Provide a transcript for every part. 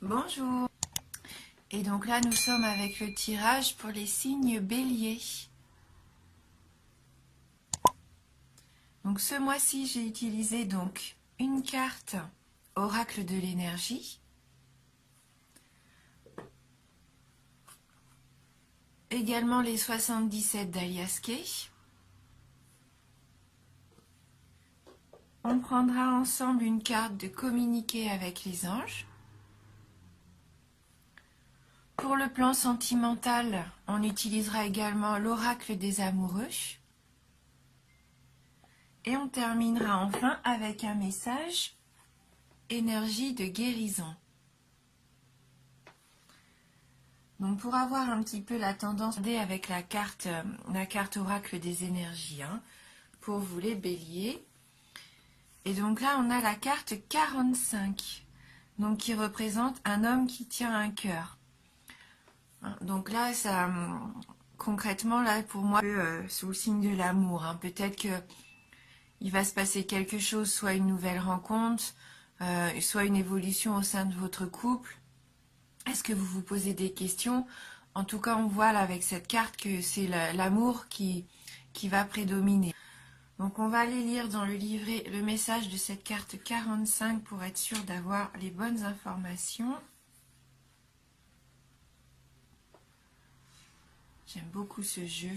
Bonjour. Et donc là, nous sommes avec le tirage pour les signes bélier. Donc ce mois-ci, j'ai utilisé donc une carte oracle de l'énergie, également les 77 d'Alias Kay. On prendra ensemble une carte de communiquer avec les anges. Pour le plan sentimental, on utilisera également l'oracle des amoureux. Et on terminera enfin avec un message énergie de guérison. Donc pour avoir un petit peu la tendance avec la carte oracle des énergies, pour vous les béliers. Et donc là on a la carte 45, donc qui représente un homme qui tient un cœur. Donc là ça concrètement là pour moi sous le signe de l'amour. Peut-être que il va se passer quelque chose, soit une nouvelle rencontre, soit une évolution au sein de votre couple. Est-ce que vous vous posez des questions? En tout cas, on voit là avec cette carte que c'est l'amour qui va prédominer. Donc on va aller lire dans le livret le message de cette carte 45 pour être sûr d'avoir les bonnes informations. J'aime beaucoup ce jeu.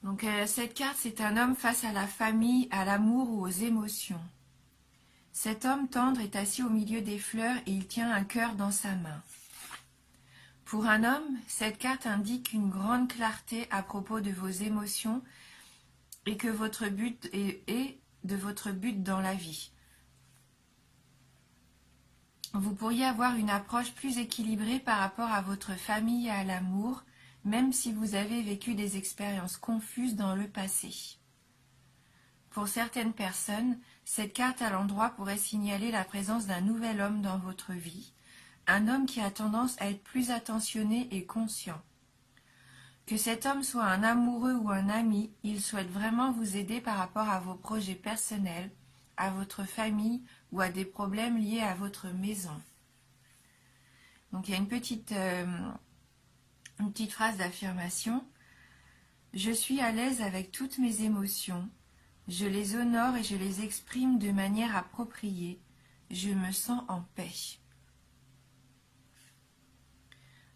Donc cette carte, c'est un homme face à la famille, à l'amour ou aux émotions. Cet homme tendre est assis au milieu des fleurs et il tient un cœur dans sa main. Pour un homme, cette carte indique une grande clarté à propos de vos émotions et que votre but est de votre but dans la vie. Vous pourriez avoir une approche plus équilibrée par rapport à votre famille et à l'amour, même si vous avez vécu des expériences confuses dans le passé. Pour certaines personnes, cette carte à l'endroit pourrait signaler la présence d'un nouvel homme dans votre vie, un homme qui a tendance à être plus attentionné et conscient. Que cet homme soit un amoureux ou un ami, il souhaite vraiment vous aider par rapport à vos projets personnels, à votre famille ou à des problèmes liés à votre maison. Donc il y a une petite phrase d'affirmation. Je suis à l'aise avec toutes mes émotions. Je les honore et je les exprime de manière appropriée. Je me sens en paix.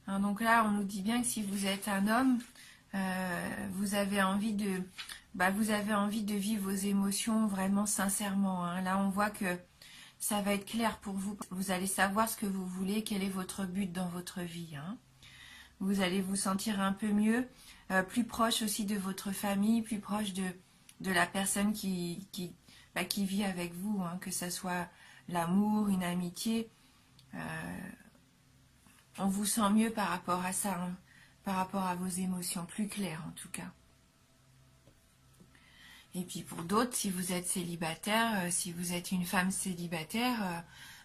Donc là, on nous dit bien que si vous êtes un homme, vous avez envie de vivre vos émotions vraiment sincèrement. Là, on voit que ça va être clair pour vous. Vous allez savoir ce que vous voulez, quel est votre but dans votre vie. Vous allez vous sentir un peu mieux, plus proche aussi de votre famille, plus proche de la personne qui vit avec vous, que ce soit l'amour, une amitié. On vous sent mieux par rapport à ça, par rapport à vos émotions, plus claires en tout cas. Et puis pour d'autres, si vous êtes célibataire, si vous êtes une femme célibataire,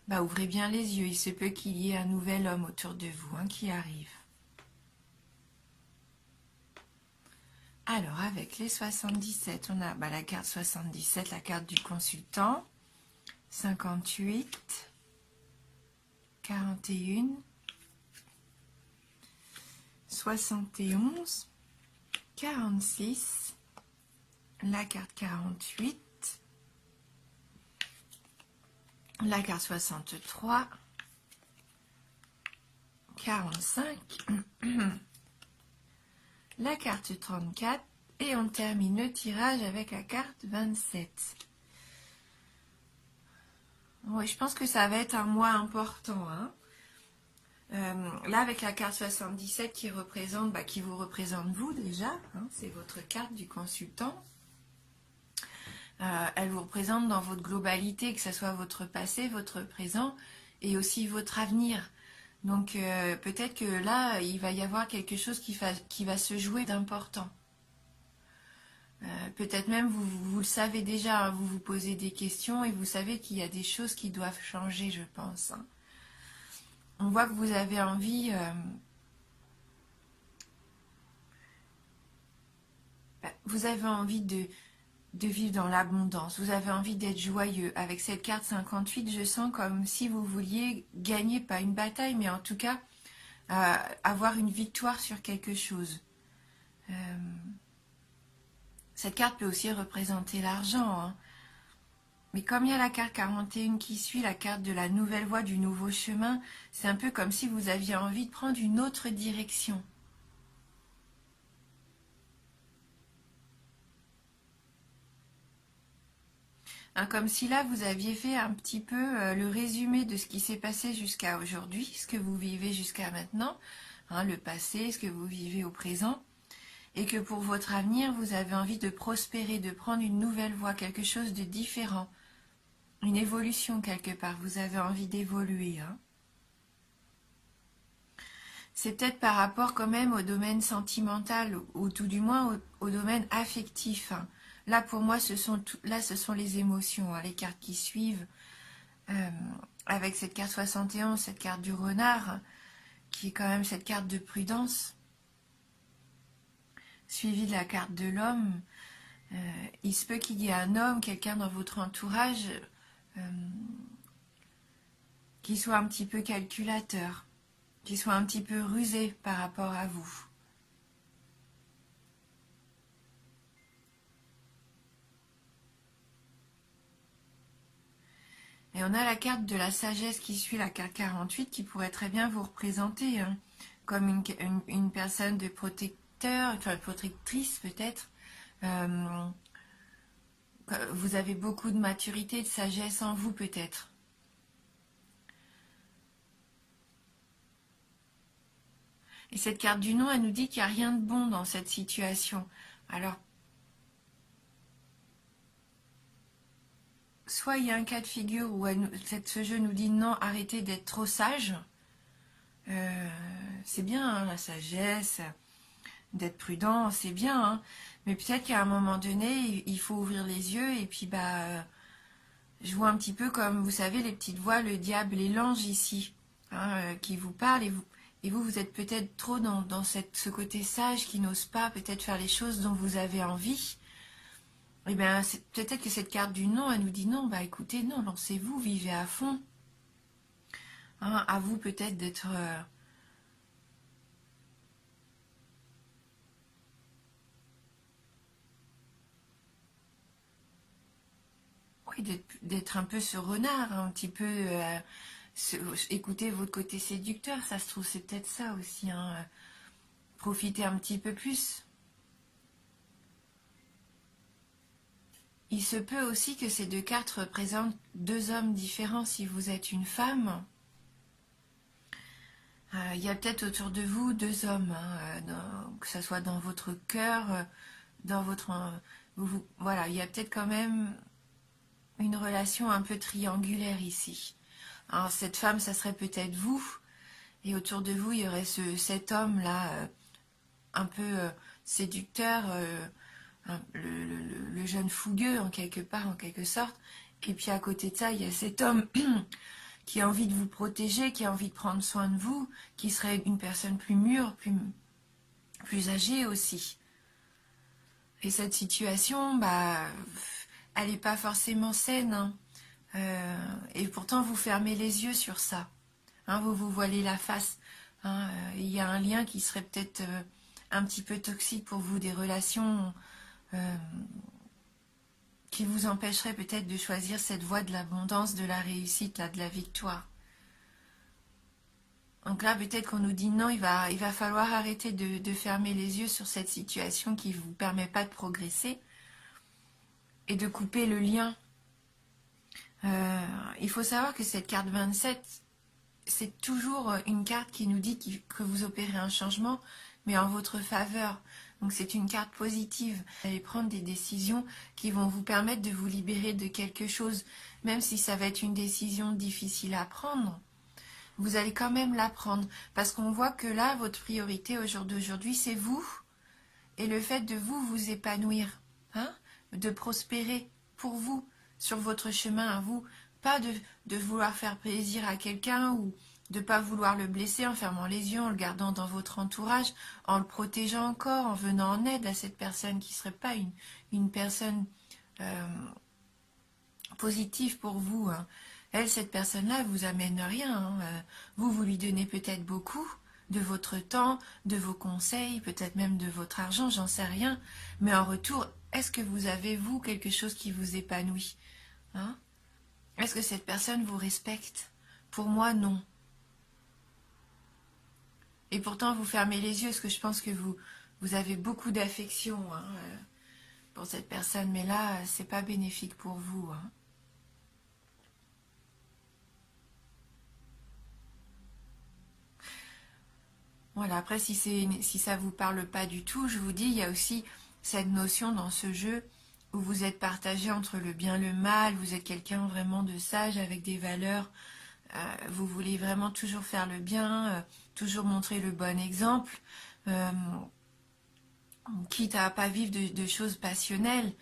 ouvrez bien les yeux. Il se peut qu'il y ait un nouvel homme autour de vous qui arrive. Alors avec les 77, on a la carte 77, la carte du consultant, 58, 41, 71, 46, la carte 48, la carte 63, 45, la carte 34 et on termine le tirage avec la carte 27. Oui, je pense que ça va être un mois important. Là, avec la carte 77 qui vous représente vous déjà, c'est votre carte du consultant. Elle vous représente dans votre globalité, que ce soit votre passé, votre présent et aussi votre avenir. Donc peut-être que là, il va y avoir quelque chose qui va se jouer d'important. Peut-être même vous le savez déjà, vous vous posez des questions et vous savez qu'il y a des choses qui doivent changer, je pense. On voit que vous avez envie de vivre dans l'abondance. Vous avez envie d'être joyeux. Avec cette carte 58, je sens comme si vous vouliez gagner, pas une bataille, mais en tout cas, avoir une victoire sur quelque chose. Cette carte peut aussi représenter l'argent, hein. Mais comme il y a la carte 41 qui suit, la carte de la nouvelle voie, du nouveau chemin, c'est un peu comme si vous aviez envie de prendre une autre direction. Hein, comme si là, vous aviez fait un petit peu le résumé de ce qui s'est passé jusqu'à aujourd'hui, ce que vous vivez jusqu'à maintenant, hein, le passé, ce que vous vivez au présent, et que pour votre avenir, vous avez envie de prospérer, de prendre une nouvelle voie, quelque chose de différent. Une évolution quelque part, vous avez envie d'évoluer. Hein. C'est peut-être par rapport quand même au domaine sentimental, ou tout du moins au domaine affectif. Hein. Là pour moi, ce sont les émotions, hein, les cartes qui suivent. Avec cette carte 71, cette carte du renard, qui est quand même cette carte de prudence, suivie de la carte de l'homme. Il se peut qu'il y ait un homme, quelqu'un dans votre entourage, qui soit un petit peu calculateur, qui soit un petit peu rusé par rapport à vous. Et on a la carte de la sagesse qui suit la carte 48 qui pourrait très bien vous représenter, hein, comme une personne de protecteur, enfin protectrice peut-être. Vous avez beaucoup de maturité, de sagesse en vous peut-être. Et cette carte du non, elle nous dit qu'il n'y a rien de bon dans cette situation. Alors, soit il y a un cas de figure où ce jeu nous dit non, arrêtez d'être trop sage. C'est bien, hein, la sagesse, d'être prudent, c'est bien. Hein, mais peut-être qu'à un moment donné, il faut ouvrir les yeux et puis je vois un petit peu comme, vous savez, les petites voix, le diable et l'ange ici, hein, qui vous parlent et vous êtes peut-être trop dans ce côté sage qui n'ose pas peut-être faire les choses dont vous avez envie. Eh bien, peut-être que cette carte du non, elle nous dit non, bah écoutez, non, lancez-vous, vivez à fond. Hein, à vous peut-être d'être... oui, d'être un peu ce renard, un petit peu... écoutez votre côté séducteur, ça se trouve, c'est peut-être ça aussi. Hein, profitez un petit peu plus. Il se peut aussi que ces deux cartes représentent deux hommes différents si vous êtes une femme. Il y a peut-être autour de vous deux hommes, hein, que ce soit dans votre cœur, dans votre... voilà, il y a peut-être quand même une relation un peu triangulaire ici. Alors cette femme, ça serait peut-être vous, et autour de vous, il y aurait cet homme-là, un peu séducteur, le jeune fougueux en quelque sorte. Et puis à côté de ça, il y a cet homme qui a envie de vous protéger, qui a envie de prendre soin de vous, qui serait une personne plus mûre, plus âgée aussi. Et cette situation, elle n'est pas forcément saine. Hein. Et pourtant, vous fermez les yeux sur ça. Hein, vous vous voilez la face. Hein. Il y a un lien qui serait peut-être un petit peu toxique pour vous, des relations qui vous empêcheraient peut-être de choisir cette voie de l'abondance, de la réussite, là, de la victoire. Donc là, peut-être qu'on nous dit non, il va falloir arrêter de fermer les yeux sur cette situation qui ne vous permet pas de progresser et de couper le lien. Il faut savoir que cette carte 27, c'est toujours une carte qui nous dit que vous opérez un changement, mais en votre faveur. Donc c'est une carte positive. Vous allez prendre des décisions qui vont vous permettre de vous libérer de quelque chose, même si ça va être une décision difficile à prendre. Vous allez quand même la prendre, parce qu'on voit que là, votre priorité au jour d'aujourd'hui, c'est vous, et le fait de vous épanouir, hein, de prospérer pour vous, sur votre chemin à vous, pas de vouloir faire plaisir à quelqu'un, ou de ne pas vouloir le blesser en fermant les yeux, en le gardant dans votre entourage, en le protégeant encore, en venant en aide à cette personne qui ne serait pas une personne positive pour vous. Hein. Elle, cette personne-là, vous amène rien. Hein. Vous lui donnez peut-être beaucoup de votre temps, de vos conseils, peut-être même de votre argent, j'en sais rien. Mais en retour, est-ce que vous avez, vous, quelque chose qui vous épanouit, hein? Est-ce que cette personne vous respecte? Pour moi, non. Et pourtant, vous fermez les yeux, parce que je pense que vous avez beaucoup d'affection, hein, pour cette personne. Mais là, c'est pas bénéfique pour vous, hein. Voilà, après, si ça vous parle pas du tout, je vous dis, il y a aussi cette notion dans ce jeu où vous êtes partagé entre le bien et le mal, vous êtes quelqu'un vraiment de sage avec des valeurs, vous voulez vraiment toujours faire le bien, toujours montrer le bon exemple, euh, quitte à pas vivre de choses passionnelles.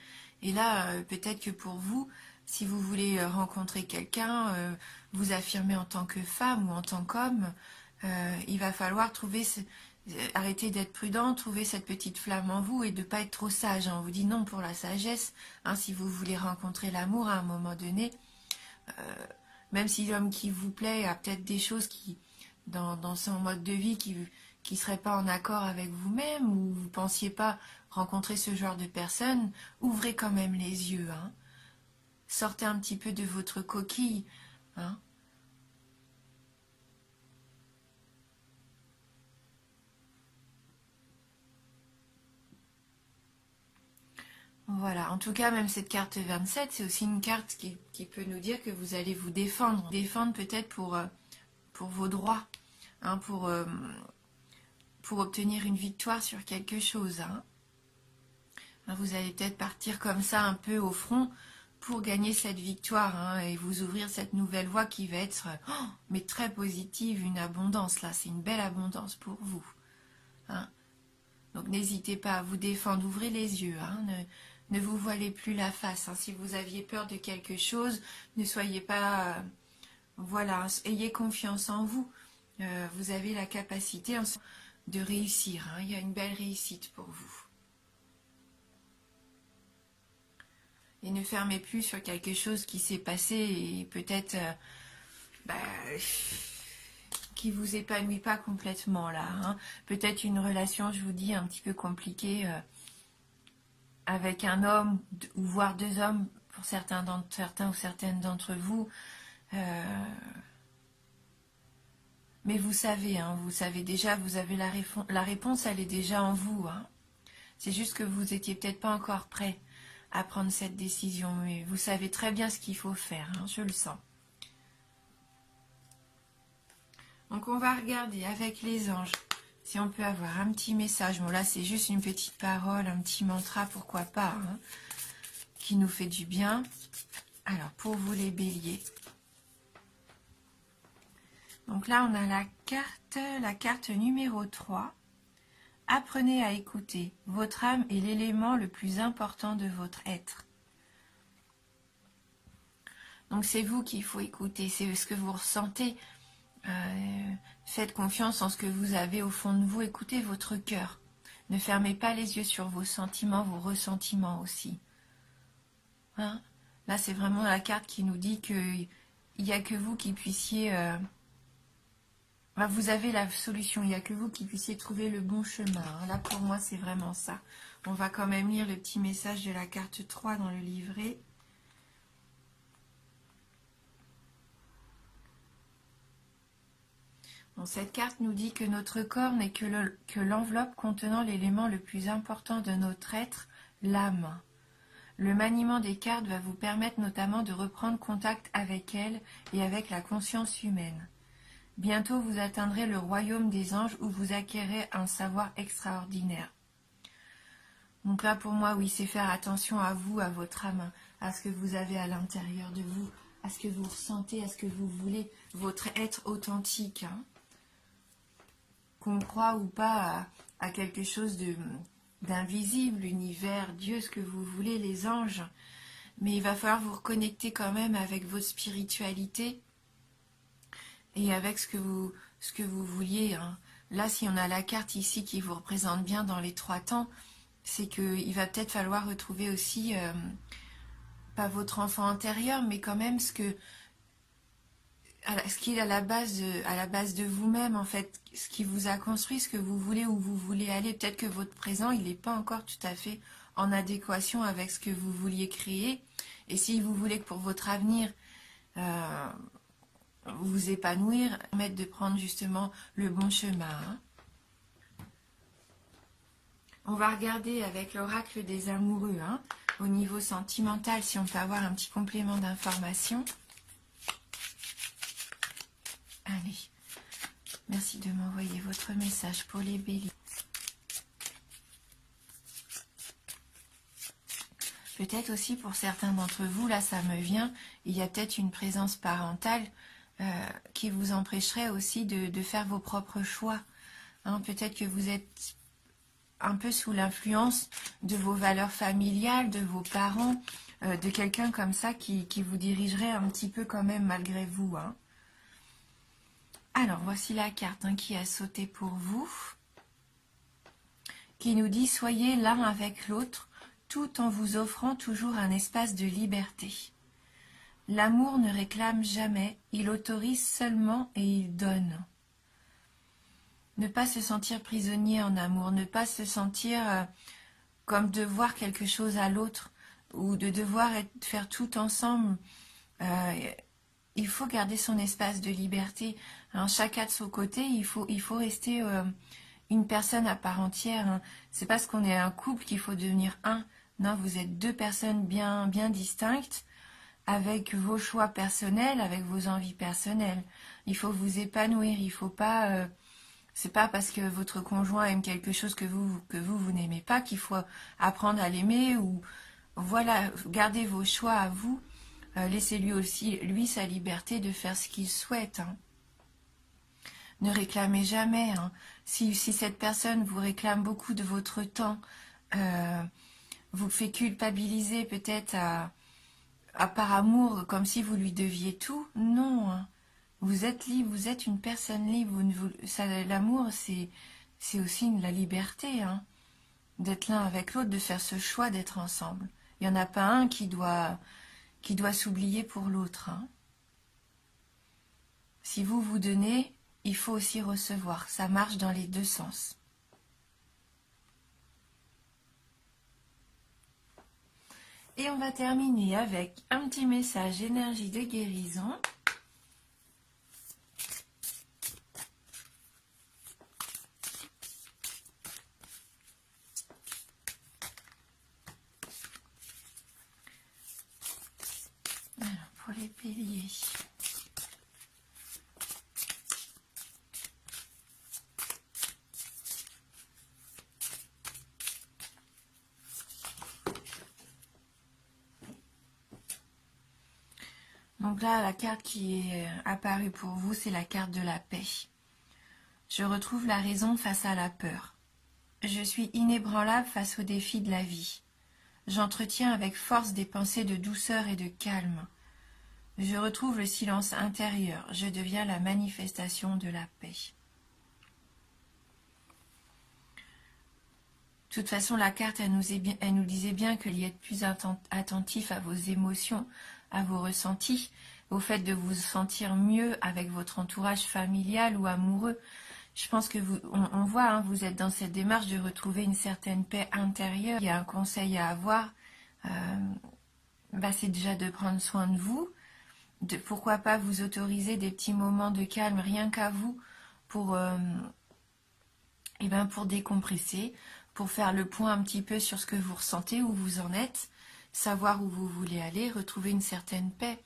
Et là, peut-être que pour vous, si vous voulez rencontrer quelqu'un, vous affirmer en tant que femme ou en tant qu'homme, il va falloir arrêter d'être prudent, trouver cette petite flamme en vous et de ne pas être trop sage. Hein. On vous dit non pour la sagesse. Hein, si vous voulez rencontrer l'amour à un moment donné, même si l'homme qui vous plaît a peut-être des choses qui, dans son mode de vie qui ne seraient pas en accord avec vous-même ou vous ne pensiez pas rencontrer ce genre de personne, ouvrez quand même les yeux. Hein. Sortez un petit peu de votre coquille. Hein. Voilà, en tout cas, même cette carte 27, c'est aussi une carte qui peut nous dire que vous allez vous défendre. Défendre peut-être pour vos droits, hein, pour obtenir une victoire sur quelque chose. Hein. Vous allez peut-être partir comme ça un peu au front pour gagner cette victoire, hein, et vous ouvrir cette nouvelle voie qui va être mais très positive, une abondance. Là, c'est une belle abondance pour vous. Hein. Donc n'hésitez pas à vous défendre, ouvrez les yeux, hein, ne vous voilez plus la face. Hein. Si vous aviez peur de quelque chose, ne soyez pas... voilà, ayez confiance en vous. Vous avez la capacité de réussir. Hein. Il y a une belle réussite pour vous. Et ne fermez plus sur quelque chose qui s'est passé et peut-être qui vous épanouit pas complètement là. Hein. Peut-être une relation, je vous dis, un petit peu compliquée avec un homme ou voire deux hommes pour certains ou certaines d'entre vous. Mais vous savez, hein, vous savez déjà, vous avez la réponse, elle est déjà en vous. Hein. C'est juste que vous étiez peut-être pas encore prêt à prendre cette décision, mais vous savez très bien ce qu'il faut faire, hein, je le sens. Donc on va regarder avec les anges si on peut avoir un petit message. Bon là c'est juste une petite parole, un petit mantra, pourquoi pas, hein, qui nous fait du bien. Alors pour vous les béliers. Donc là on a la carte numéro 3. Apprenez à écouter. Votre âme est l'élément le plus important de votre être. Donc c'est vous qu'il faut écouter, c'est ce que vous ressentez. Faites confiance en ce que vous avez au fond de vous. Écoutez votre cœur. Ne fermez pas les yeux sur vos sentiments, vos ressentiments aussi. Hein? Là c'est vraiment la carte qui nous dit qu'il n'y a que vous qui puissiez... vous avez la solution, il n'y a que vous qui puissiez trouver le bon chemin. Hein. Là, pour moi, c'est vraiment ça. On va quand même lire le petit message de la carte 3 dans le livret. Bon, cette carte nous dit que notre corps n'est que l'enveloppe contenant l'élément le plus important de notre être, l'âme. Le maniement des cartes va vous permettre notamment de reprendre contact avec elle et avec la conscience humaine. Bientôt vous atteindrez le royaume des anges où vous acquérez un savoir extraordinaire. Donc là pour moi oui c'est faire attention à vous, à votre âme, à ce que vous avez à l'intérieur de vous, à ce que vous ressentez, à ce que vous voulez, votre être authentique. Hein. Qu'on croit ou pas à quelque chose d'invisible, l'univers, Dieu, ce que vous voulez, les anges. Mais il va falloir vous reconnecter quand même avec votre spiritualité. Et avec ce que vous vouliez. Hein. Là, si on a la carte ici qui vous représente bien dans les 3 temps, c'est qu'il va peut-être falloir retrouver aussi pas votre enfant intérieur, mais quand même ce qui est à la base de vous-même, en fait, ce qui vous a construit, ce que vous voulez, où vous voulez aller. Peut-être que votre présent, il n'est pas encore tout à fait en adéquation avec ce que vous vouliez créer. Et si vous voulez que pour votre avenir, vous épanouir, permettre de prendre justement le bon chemin. Hein. On va regarder avec l'oracle des amoureux, hein, au niveau sentimental, si on peut avoir un petit complément d'information. Allez, merci de m'envoyer votre message pour les béliers. Peut-être aussi pour certains d'entre vous, là ça me vient, il y a peut-être une présence parentale qui vous empêcherait aussi de faire vos propres choix. Hein, peut-être que vous êtes un peu sous l'influence de vos valeurs familiales, de vos parents, de quelqu'un comme ça qui vous dirigerait un petit peu quand même malgré vous. Hein. Alors, voici la carte qui a sauté pour vous, qui nous dit « Soyez l'un avec l'autre, tout en vous offrant toujours un espace de liberté. L'amour ne réclame jamais, il autorise seulement et il donne. » Ne pas se sentir prisonnier en amour, ne pas se sentir comme devoir quelque chose à l'autre ou de devoir faire tout ensemble. Il faut garder son espace de liberté. Hein, chacun de son côté, il faut rester une personne à part entière. Hein. C'est parce qu'on est un couple qu'il faut devenir un. Non, vous êtes deux personnes bien distinctes, avec vos choix personnels, avec vos envies personnelles. Il faut vous épanouir, il ne faut pas... c'est pas parce que votre conjoint aime quelque chose que vous n'aimez pas qu'il faut apprendre à l'aimer ou voilà, gardez vos choix à vous, laissez-lui aussi sa liberté de faire ce qu'il souhaite. Hein. Ne réclamez jamais. Hein. Si cette personne vous réclame beaucoup de votre temps, vous fait culpabiliser peut-être par amour, comme si vous lui deviez tout, non. Hein. Vous êtes libre, vous êtes une personne libre. L'amour, c'est aussi la liberté, hein, d'être l'un avec l'autre, de faire ce choix d'être ensemble. Il n'y en a pas un qui doit s'oublier pour l'autre. Hein. Si vous vous donnez, il faut aussi recevoir. Ça marche dans les deux sens. Et on va terminer avec un petit message énergie de guérison. Pour les béliers. Donc là, la carte qui est apparue pour vous, c'est la carte de la paix. Je retrouve la raison face à la peur. Je suis inébranlable face aux défis de la vie. J'entretiens avec force des pensées de douceur et de calme. Je retrouve le silence intérieur. Je deviens la manifestation de la paix. De toute façon, la carte, elle nous disait bien qu'il y ait plus attentif à vos émotions, à vos ressentis, au fait de vous sentir mieux avec votre entourage familial ou amoureux. Je pense que on voit, hein, vous êtes dans cette démarche de retrouver une certaine paix intérieure. Il y a un conseil à avoir, c'est déjà de prendre soin de vous. Pourquoi pas vous autoriser des petits moments de calme rien qu'à vous pour décompresser, pour faire le point un petit peu sur ce que vous ressentez, où vous en êtes, savoir où vous voulez aller, retrouver une certaine paix.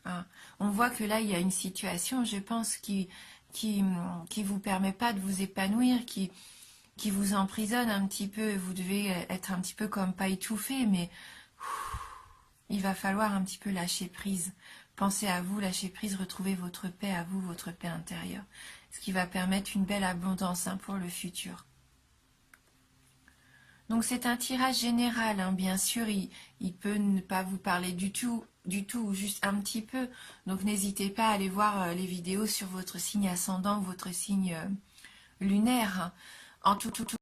Hein. On voit que là, il y a une situation, je pense, qui vous permet pas de vous épanouir, qui vous emprisonne un petit peu. Vous devez être un petit peu comme pas étouffé, mais il va falloir un petit peu lâcher prise. Pensez à vous, lâcher prise, retrouver votre paix à vous, votre paix intérieure. Ce qui va permettre une belle abondance pour le futur. Donc c'est un tirage général, hein. Bien sûr, il peut ne pas vous parler du tout, ou juste un petit peu. Donc n'hésitez pas à aller voir les vidéos sur votre signe ascendant, votre signe lunaire. Hein. En tout